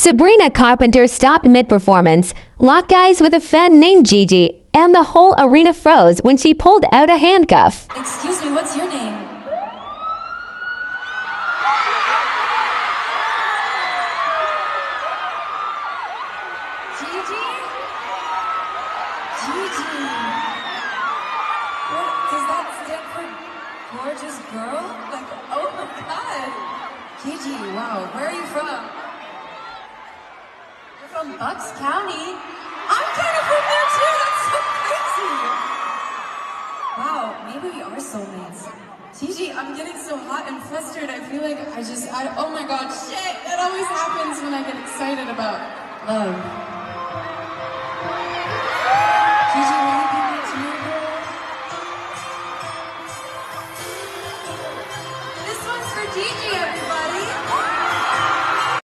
Sabrina Carpenter stopped mid-performance, locked eyes with a fan named Gigi, and the whole arena froze when she pulled out a handcuff. Excuse me, what's your name? Gigi? Gigi. What, does that stand for gorgeous girl? Like, oh my god. Gigi, wow, where are you from? You're from Bucks County? I'm kind of from there too, that's so crazy. Wow, maybe we are soulmates. Gigi, I'm getting so hot and flustered. I feel like oh my god, shit! That always happens when I get excited about love.